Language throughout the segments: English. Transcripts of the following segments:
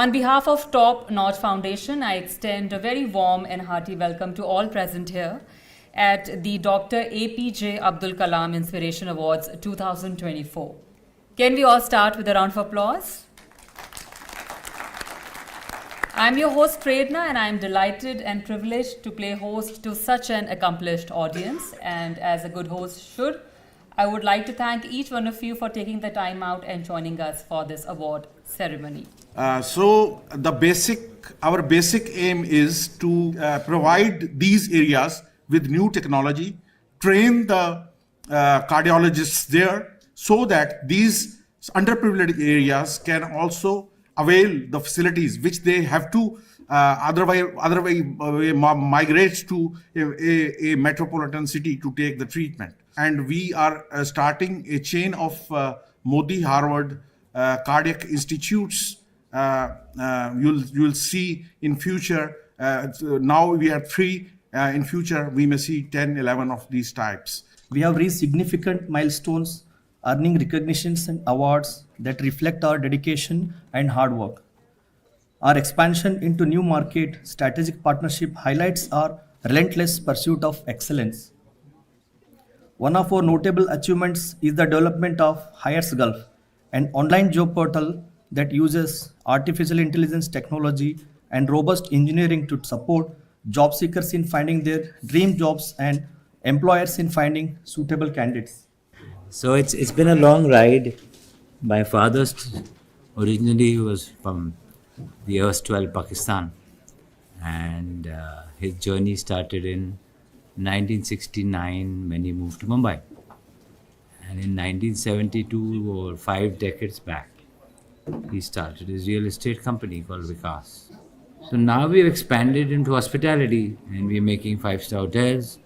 On behalf of Top Notch Foundation, I extend a very warm and hearty welcome to all present here at the Dr. APJ Abdul Kalam Inspiration Awards 2024. Can we all start with a round of applause? I'm your host Prerna, and I'm delighted and privileged to play host to such an accomplished audience. And as a good host should, I would like to thank each one of you for taking the time out and joining us for this award ceremony. So our basic aim is to provide these areas with new technology, train the cardiologists there so that these underprivileged areas can also avail the facilities which they have to otherwise migrate to a metropolitan city to take the treatment. And we are starting a chain of Modi Harvard cardiac institutes. You'll see in future, now we have 3, in future we may see 10, 11 of these types. We have reached significant milestones, earning recognitions and awards that reflect our dedication and hard work. Our expansion into new market strategic partnership highlights our relentless pursuit of excellence. One of our notable achievements is the development of Hires Gulf, an online job portal that uses artificial intelligence technology and robust engineering to support job seekers in finding their dream jobs and employers in finding suitable candidates. So it's been a long ride. My father originally was from the erstwhile Pakistan, and his journey started in 1969 when he moved to Mumbai. And in 1972, or 5 decades back, he started his real estate company called Vikas. So now we've expanded into hospitality, and we're making 5-star hotels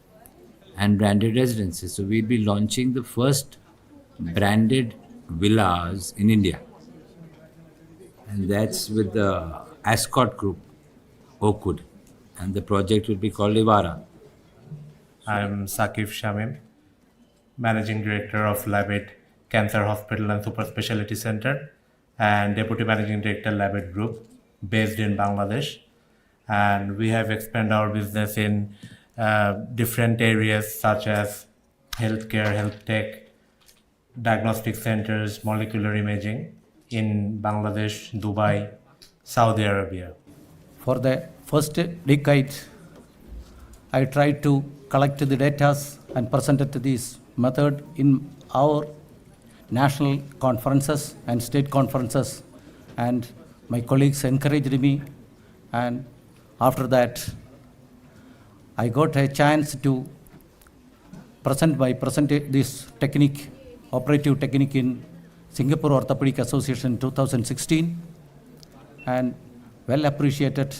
and branded residences. So we'll be launching the first branded villas in India. And that's with the Ascot Group, Oakwood. And the project will be called Ivara. I'm Saqib Shamim, Managing Director of Labit Cancer Hospital and Super Specialty Center and Deputy Managing Director Labit Group based in Bangladesh. And we have expanded our business in different areas such as healthcare, health tech, diagnostic centers, molecular imaging in Bangladesh, Dubai, Saudi Arabia. For the first decade, I tried to collect the data and presented this method in our national conferences and state conferences, and my colleagues encouraged me, and after that I got a chance to present this technique, operative technique in Singapore Orthopedic Association in 2016, and well appreciated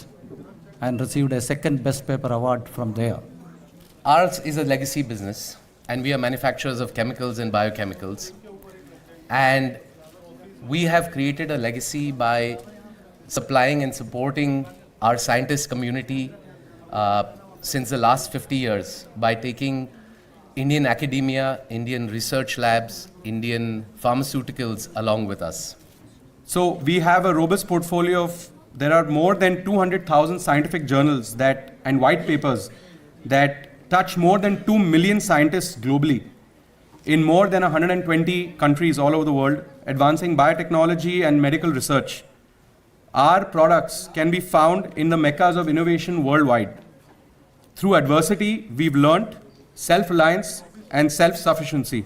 and received a second best paper award from there. Ours is a legacy business, and we are manufacturers of chemicals and biochemicals. And we have created a legacy by supplying and supporting our scientist community since the last 50 years by taking Indian academia, Indian research labs, Indian pharmaceuticals along with us. So we have a robust portfolio of, there are more than 200,000 scientific journals and white papers that touch more than 2 million scientists globally in more than 120 countries all over the world, advancing biotechnology and medical research. Our products can be found in the meccas of innovation worldwide. Through adversity, we've learned self-reliance and self-sufficiency,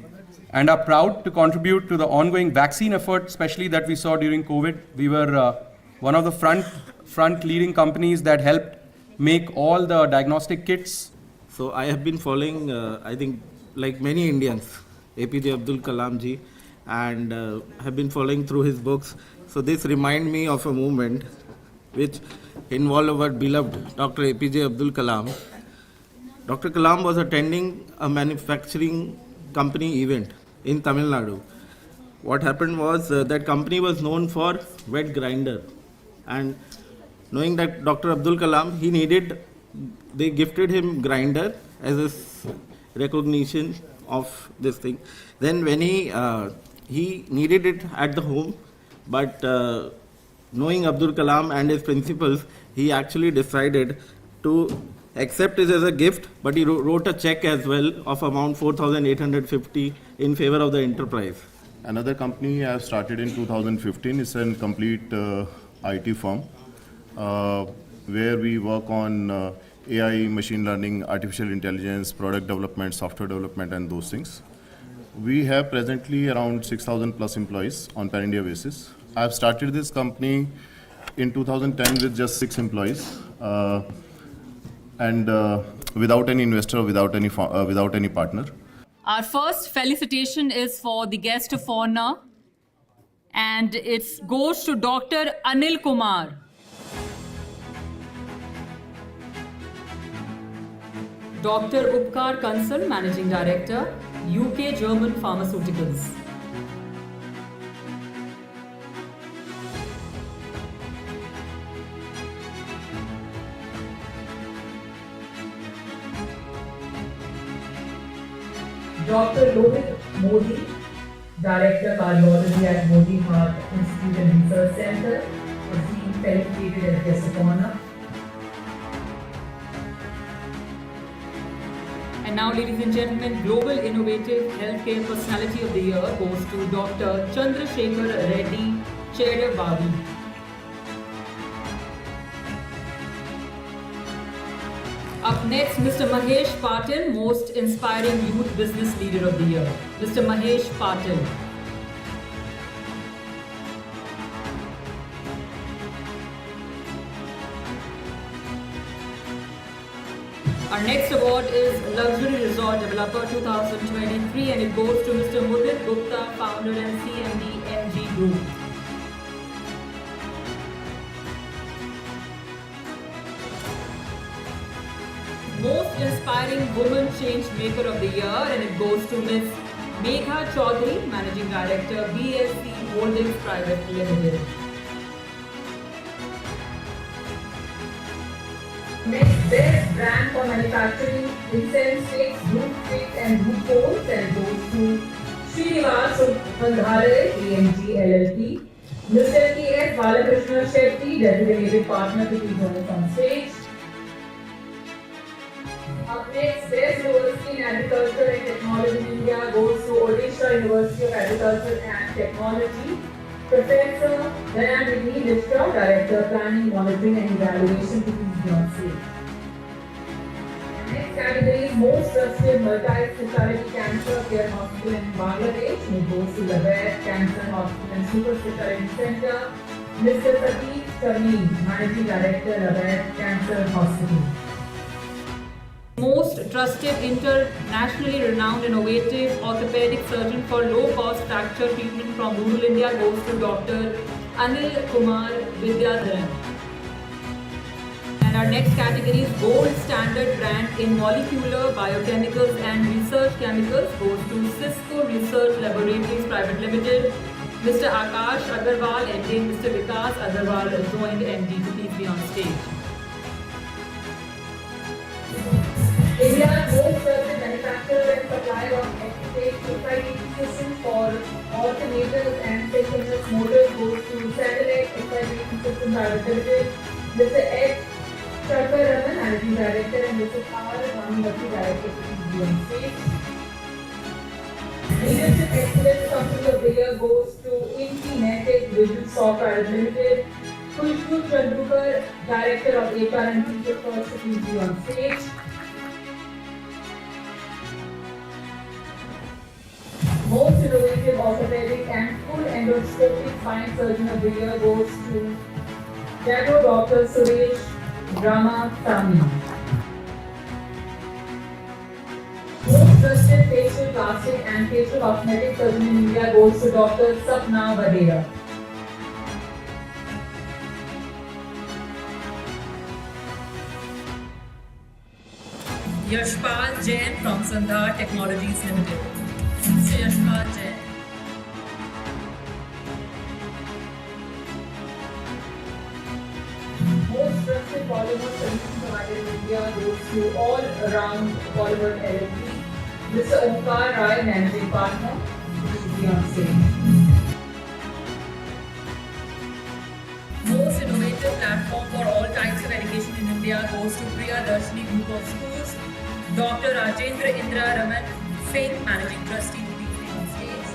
and are proud to contribute to the ongoing vaccine effort, especially that we saw during COVID. We were one of the front leading companies that helped make all the diagnostic kits. So I have been following, I think, like many Indians, APJ Abdul Kalam ji, and have been following through his books. So this reminds me of a movement which involved our beloved Dr. APJ Abdul Kalam. Dr. Kalam was attending a manufacturing company event in Tamil Nadu. What happened was that company was known for wet grinder, and knowing that Dr. Abdul Kalam, they gifted him grinder as a recognition of this thing. Then when he needed it at the home, but knowing Abdul Kalam and his principles, he actually decided to accept it as a gift, but he wrote a check as well of amount 4,850 in favor of the enterprise. Another company I have started in 2015 is a complete IT firm where we work on AI, machine learning, artificial intelligence, product development, software development, and those things. We have presently around 6,000 plus employees on pan-India basis. I have started this company in 2010 with just 6 employees and without any investor, without any partner. Our first felicitation is for the guest of honor, and it goes to Dr. Anil Kumar. Dr. Upkar Kansal, Managing Director, UK German Pharmaceuticals. Dr. Lohit Modi, Director Cardiology at Modi Heart Institute and Research Center, is being felicitated as guest of honor. And now, ladies and gentlemen, Global Innovative Healthcare Personality of the Year goes to Dr. Chandrasekhar Reddy Chedabavi. Up next, Mr. Mahesh Patil, Most Inspiring Youth Business Leader of the Year. Mr. Mahesh Patil. Our next award is Luxury Resort Developer 2023, and it goes to Mr. Mudit Gupta, founder and CMD, MG Group. Most Inspiring Woman Change Maker of the Year, and it goes to Ms. Megha Chaudhary, Managing Director, BSC Holdings Private Limited. Next, Best Brand for Manufacturing Incense Sticks, Group Sticks and Group Poles, and it goes to Srinivas Upandhare, AMG LLP. Mr. K.S. Balakrishna Shetty, Designated Partner, to be joined on stage. Up next, Best University in Agriculture and Technology in India goes to Odisha University of Agriculture and Technology. Professor Dayanidhi Mishra, Director Planning, Monitoring and Evaluation, to be on stage. Next category is Most Trusted Multi-Speciality Cancer Care Hospital in Bangladesh, and it goes to Labad Cancer Hospital and Super Speciality Center. Mr. Satish Tamim, Managing Director, Labad Cancer Hospital. Most trusted, internationally renowned, innovative orthopedic surgeon for low-cost fracture treatment from rural India goes to Dr. Anil Kumar Vidyadharan. And our next category is Gold Standard Brand in Molecular Biochemicals and Research Chemicals goes to Cisco Research Laboratories Private Limited. Mr. Akash Agarwal, MD, and Mr. Vikas Agarwal joined MD to please be on stage. India's most trusted manufacturer and supplier of exciting systems for alternators and synchronous motors goes to Satellite Exciting Systems Private Limited. Mr. X. Shankar Raman, Managing Director, and Mr. R. Ramamurthy, Director of the stage. Leadership Excellence Company of the Year goes to Infinetech Vision Software Private Limited. Khushbu Chandrukar, Director of HR and Future First, to please be on stage. Most Innovative Orthopedic and Full Endoscopic Spine Surgeon of the Year goes to Dr. Suresh Ramasamy. Most Trusted Facial Plastic and Facial Cosmetic Surgeon in India goes to Dr. Sapna Vadera. Yashpal Jain from Sandhar Technologies Limited. Mr. Yashpal Jain. Most trusted polymer solution provider in India goes to All Around Polymer LLP. Mr. Omkar Rai, Managing Partner, please be on stage. India goes to Priya Darshini Group of Schools. Dr. Rajendra Indra Raman Singh, Managing Trustee, to be on stage.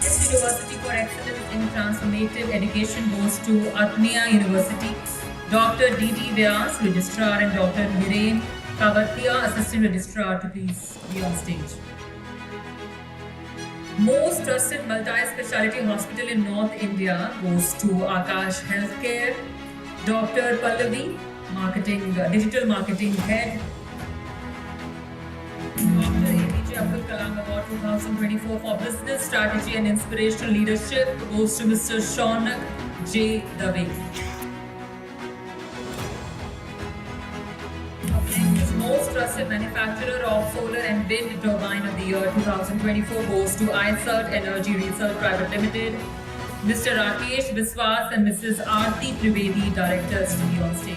This University for Excellence in Transformative Education goes to Atmiya University. Dr. D.D. Vyas, Registrar, and Dr. Hiren Kavatia, Assistant Registrar, to please be on stage. Most trusted multi-speciality hospital in North India goes to Akash Healthcare. Dr. Pallavi, Digital Marketing Head. Dr. APJ Abdul Kalam Award 2024 for Business Strategy and Inspirational Leadership goes to Mr. Shaunak J. Dave. Most trusted manufacturer of solar and wind turbine of the year 2024 goes to iCert Energy Research Private Limited. Mr. Rakesh Biswas and Mrs. Aarti Trivedi, directors, to be on stage.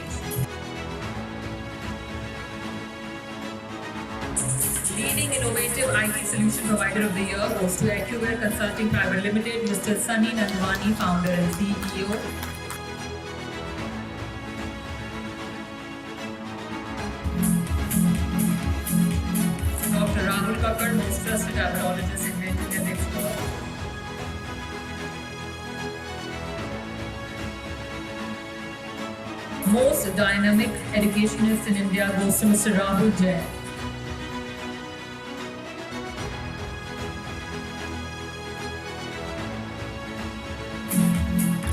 Leading innovative IT solution provider of the year goes to AccuWare Consulting Private Limited. Mr. Sunny Nandwani, founder and CEO. Dr. Rahul Kakkad, most trusted diabetologist and mental health expert. Most dynamic educationist in India goes to Mr. Rahul Jain.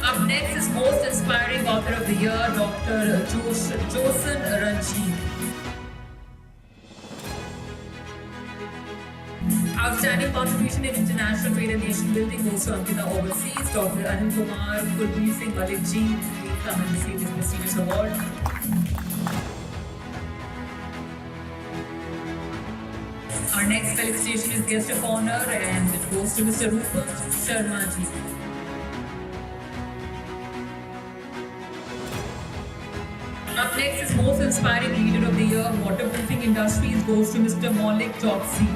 Up next is most inspiring author of the year, Dr. Josen Ranjit. Outstanding contribution in international trade and nation building goes to Ankita Overseas. Dr. Anil Kumar Kulbir Singh Malik ji, please come and receive this prestigious award. Our next felicitation is guest of honor and it goes to Mr. Rupert Sharma ji. Up next is most inspiring leader of the year, waterproofing industries goes to Mr. Maulik Chopsy.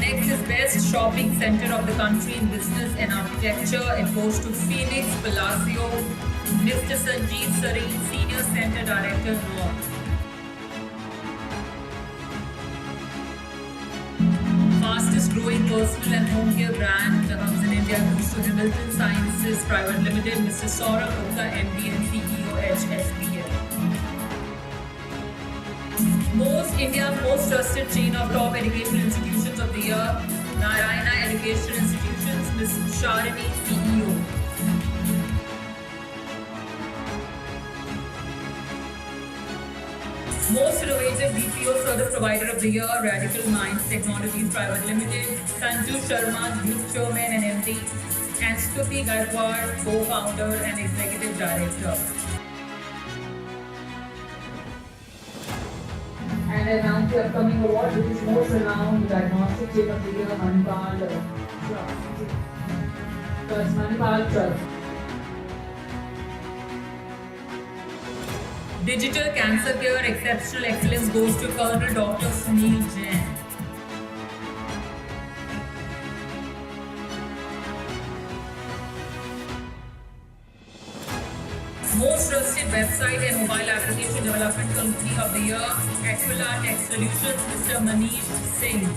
Next is Best Shopping Center of the Country in Business and Architecture. It goes to Phoenix Palacio, Mr. Sanjeev Sareen, Senior Center Director, North. Fastest growing personal and home care brand in India goes to Hamilton Sciences Private Limited, Mr. Saurabh Gupta, MD and CEO, HSPL. India's most trusted chain of top educational institutions of the year, Narayana Educational Institutions, Ms. Sharini, CEO. Most innovative BPO service provider of the year, Radical Minds Technologies Private Limited, Sanju Sharma, Group Chairman and MD, and Stuti Gaikwad, Co-founder and Executive Director. And I announce the upcoming award, which is most renowned diagnostic chain of the year, Manipal Trust. Manipal Trust. Digital Cancer Care Exceptional Excellence goes to Colonel Dr. Sunil Jain. Most trusted website and mobile application development company of the year, Aquila Tech Solutions, Mr. Manish Singh.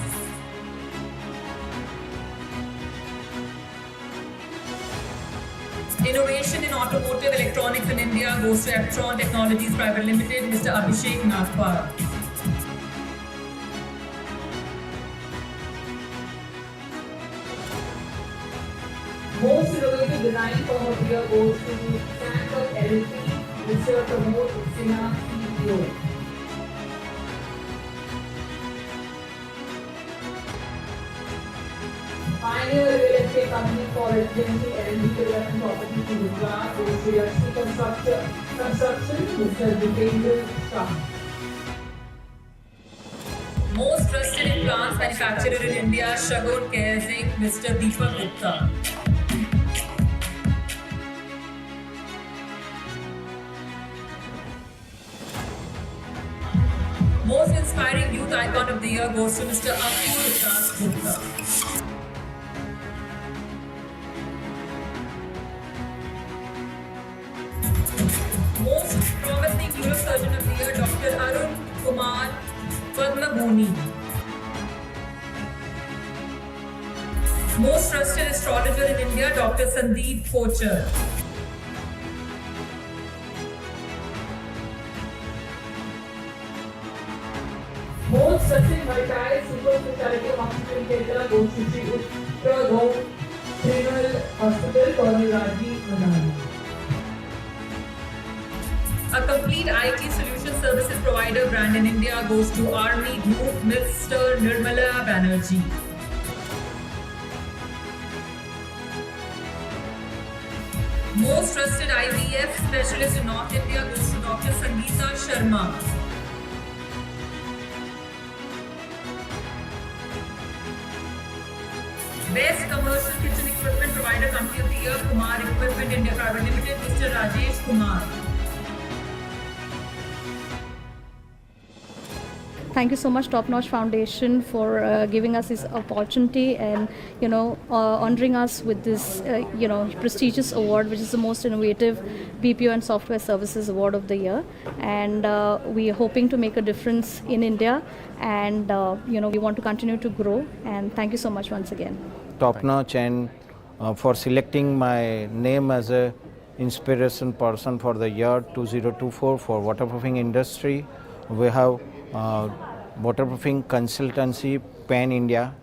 Innovation in automotive electronics in India goes to Eptron Technologies Private Limited, Mr. Abhishek Nagpal. Most innovative design firm of the year goes to Stanford LLP, Mr. Pramod Sinha, CEO. Pioneer real estate company for residential LLP development properties in Gujarat goes to Yashvi Construction, Mr. Jitendra Shah. Most trusted in plants manufacturer in India, Shagun Care, Mr. Deepak Gupta. Most inspiring youth icon of the year goes to Mr. Ankul Das Gupta. Most promising neurosurgeon of the year, Dr. Arun Kumar Padmabhuni. Most trusted astrologer in India, Dr. Sandeep Kochar. Most certified super specialty hospital data goes to Sri Uttar General Hospital, Colonel Rajiv Madani. A complete IT solution services provider brand in India goes to Army Group, Mr. Nirmala Banerjee. Most trusted IVF specialist in North India goes to Dr. Sangeeta Sharma. Best commercial kitchen equipment provider company of the year, Kumar Equipment India Private Limited, Mr. Rajesh Kumar. Thank you so much, Top Notch Foundation, for giving us this opportunity and honoring us with this prestigious award, which is the most innovative BPO and software services award of the year. And we are hoping to make a difference in India, and we want to continue to grow. And thank you so much once again. Top Notch, and for selecting my name as a inspiration person for the year 2024 for waterproofing industry. We have waterproofing consultancy Pan India.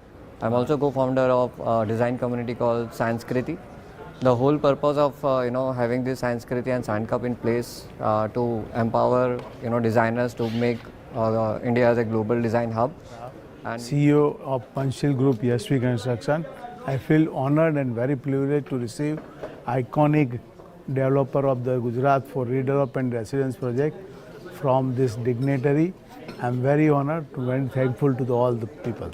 I'm also co-founder of a design community called Sanskriti. The whole purpose of having this Sanskriti and Sandcup in place to empower designers to make India as a global design hub. And CEO of Panchsheel Group Yashvi Construction. I feel honored and very privileged to receive iconic developer of the Gujarat for redevelopment residence project from this dignitary. I'm very honored, very thankful to all the people.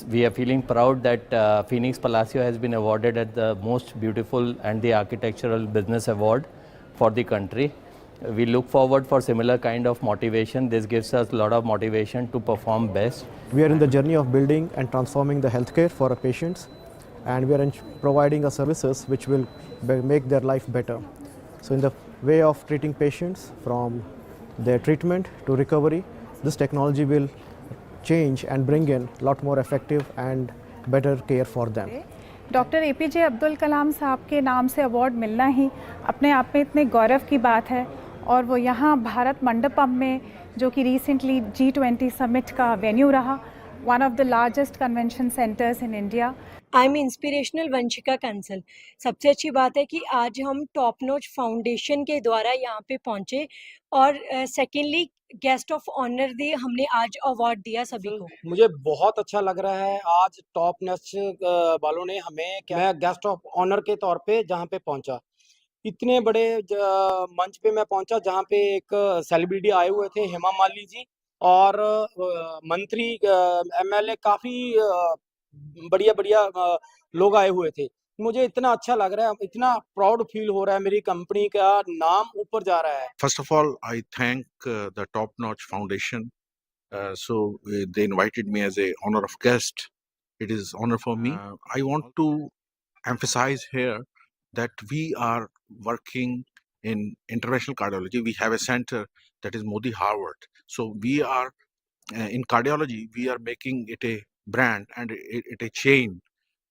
We are feeling proud that Phoenix Palacio has been awarded as the most beautiful and the architectural business award for the country. We look forward for similar kind of motivation. This gives us a lot of motivation to perform best. We are in the journey of building and transforming the healthcare for our patients, and we are providing services which will make their life better. So in the way of treating patients from their treatment to recovery, this technology will change and bring in a lot more effective and better care for them. Doctor APJ Abdul Kalam साहब के नाम से award मिलना ही अपने आप में इतने गौरव की बात है, और वो यहाँ भारत मंडपम में, जो कि रिसेंटली G20 समिट का वेन्यू रहा, one of the largest convention centres in India. I am inspirational Vanshika Kansal. सबसे अच्छी बात है कि आज हम टॉप नॉच फाउंडेशन के द्वारा यहाँ पे पहुँचे, और सेकेंडली गेस्ट ऑफ ऑनर दिए, हमने आज अवार्ड दिया सभी को. मुझे बहुत अच्छा लग रहा है. आज टॉप नॉच वालों ने हमें, मैं गेस्ट ऑफ ऑनर के तौर पे जहाँ पे पहुँचा, इतने बड़े मंच पे मैं पहुँचा जहाँ पे एक सेलिब्रिटी आए हुए थे, हेमा मालिनी जी, और मंत्री एमएलए, काफ़ी बढ़िया बढ़िया लोग आए हुए थे. मुझे इतना अच्छा लग रहा है, इतना प्राउड फील हो रहा है, मेरी कंपनी का नाम ऊपर जा रहा है. First of all, I thank the Top Notch Foundation. They invited me as a honor of guest. It is honor for me. I want to emphasize here that we are working in interventional cardiology. We have a center that is Modi Harvard. So we are in cardiology. We are making it a brand and it a chain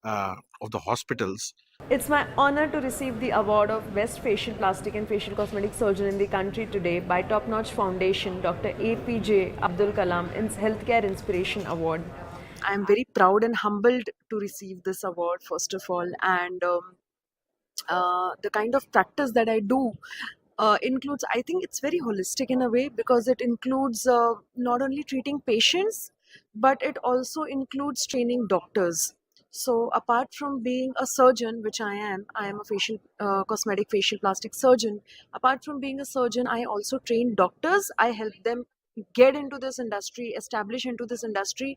of the hospitals. It's my honor to receive the award of Best Facial Plastic and Facial Cosmetic Surgeon in the country today by Top Notch Foundation, Dr. APJ Abdul Kalam Healthcare Inspiration Award. I am very proud and humbled to receive this award, first of all, and the kind of practice that I do includes, I think it's very holistic in a way, because it includes not only treating patients, but it also includes training doctors. So apart from being a surgeon, which I am a facial cosmetic facial plastic surgeon. Apart from being a surgeon, I also train doctors. I help them get into this industry, establish into this industry,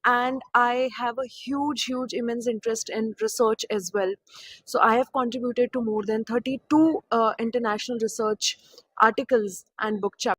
and I have a huge immense interest in research as well. So I have contributed to more than 32 international research articles and book chapters.